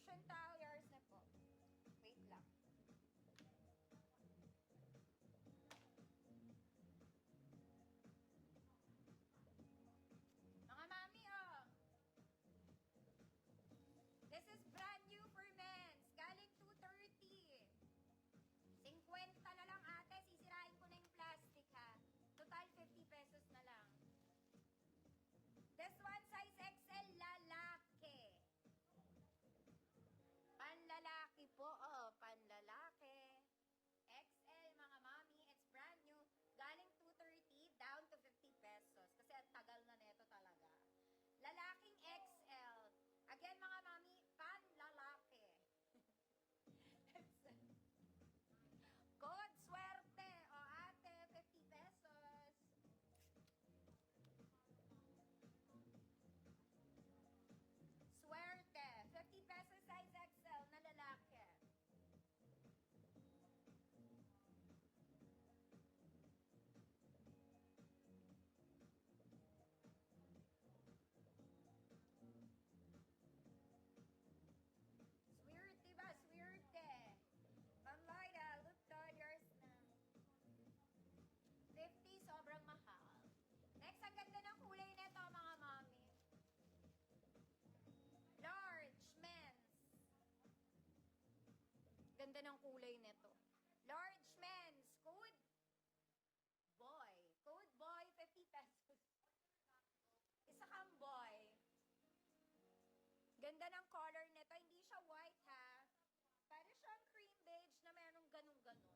Chantal, yours na po. Wait lang. Mga mami, oh. This is brand new for men's. Galing 230. 50 na lang ate. Sisirain ko na yung plastic ha. Total 50 pesos na lang. This one size XL lalaki. Panlalaki po. Oh, panlalaki. XL mga mami. It's brand new. Galing 230 down to 50 pesos. Kasi ang tagal na neto talaga. Lalaking XL. Again mga mami, panlalaki. Code swerte. O ate, 50 pesos. Swerte. 50 pesos size XL na lalaki. Swerte ba? Swerte. Ma'am Lloyda, look down yours na. 50, sobrang mahal. Next, ang ganda ng kulay nito, mga mami. Large men's. Ganda ng kulay nito. Large men's. Code boy. Code boy, 50 pesos. Isa kang boy. Ganda ng color nito. Hindi siya white, ha? Para siyang cream beige na merong ganun-ganun.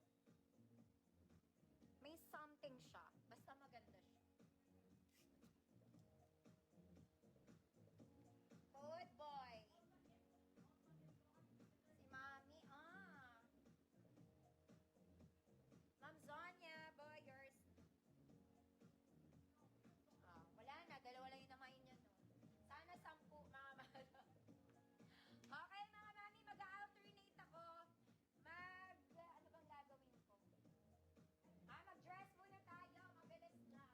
May something siya. Basta maganda siya. Code boy. Si Mami, Ma'am Zonya, boy, yours. Wala na. Dalawa lang yung naman yun, no? Sana 10, mga mahal. Okay, mga mami, mag-alternate ako. Ano bang gagawin ko? Mag-dress muna tayo. Mabilis lang.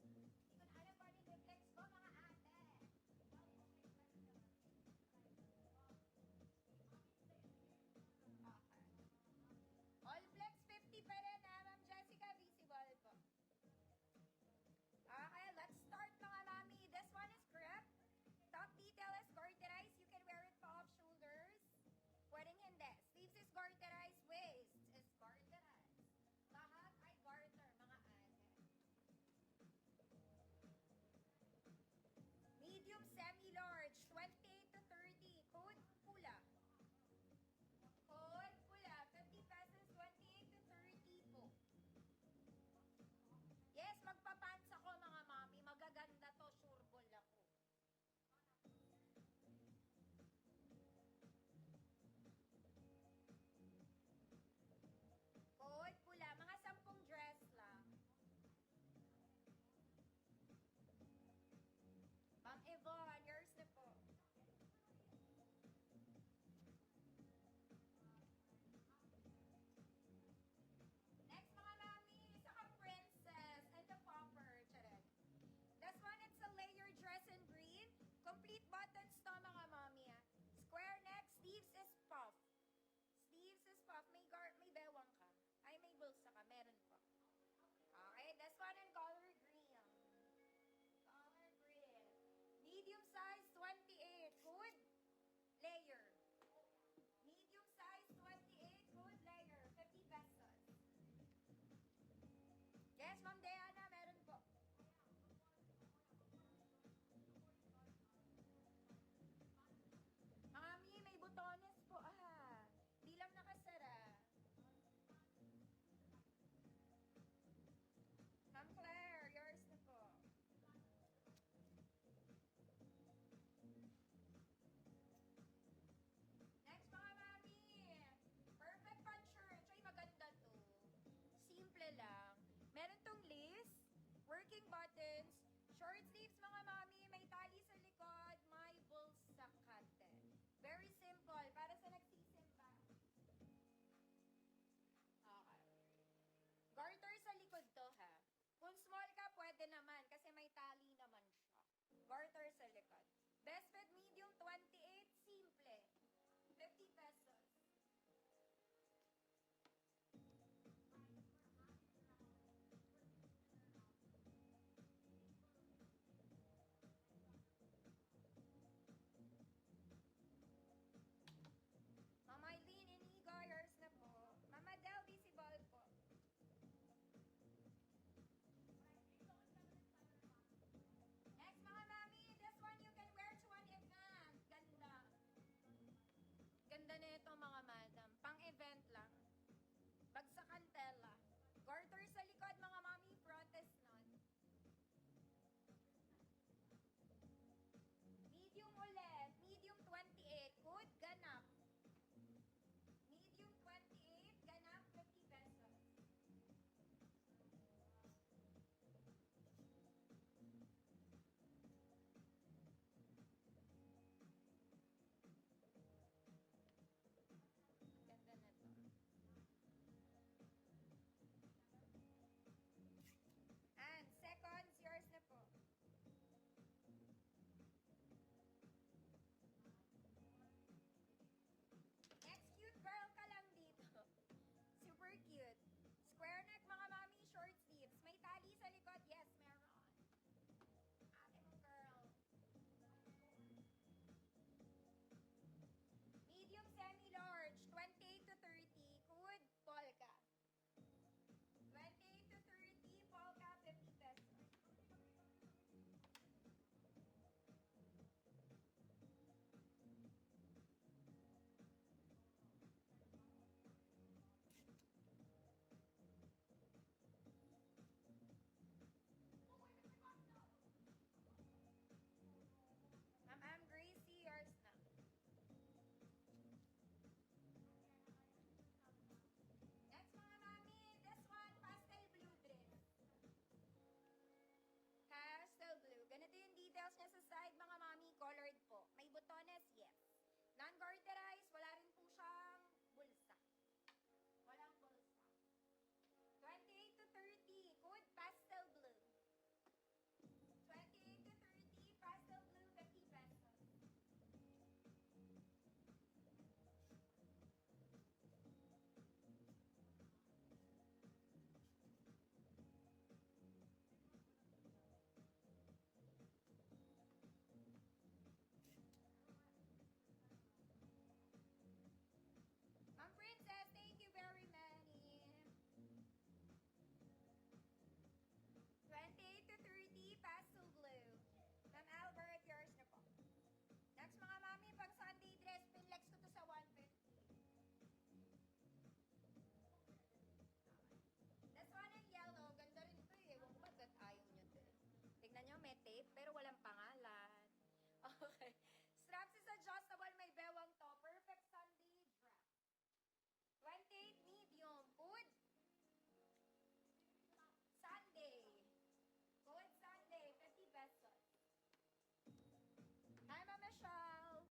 Hindi ko na alam kung ano yung flex ko, mga ate. Okay. All flex 50 pa rin, ha, Ma'am Jessica. Visible po. Okay, let's start, mga mami. This one is crepe. Top detail is garterized. You can wear it pa off shoulders. Pwedeng hindi. Sleeves is garterized. Waist is garterized. Lahat ay garter, mga ate. Medium, semi-large. 28 to 30. Code pula. Code pula. 50 pesos, 28 to 30 po. Yes, magpapants ako, mga mami. Magaganda to. Sureball ako. Code pula. Mga 10 dress lang. Ma'am Yvonne, yours na po. Next, mga mami, isa kang princess and the popper. Charet. This one, it's a layer dress in green. Complete buttons to, mga mami. Square neck, sleeves is puff. Sleeves is puff. May bewang ka. Ay, may bulsa ka. Meron po. Okay, this one in color green. Color green. Medium size, 28. Good. Layer. Medium size, 28. Good layer. 50 pesos. Yes, Ma'am Diana, meron po. Mami, may butones po, Di lang nakasara. Ma'am Claire, yours na po. Next, mga mami. Perfect pant shirt. Ay, maganda to. Simple lang. Meron tong lace, working buttons, short sleeves, mga mami. May tali sa likod, may bulsa kate. Very simple. Para sa nagsisimba. Okay. Garter sa likod to, ha. Kung small ka garter sa likod. Best fit me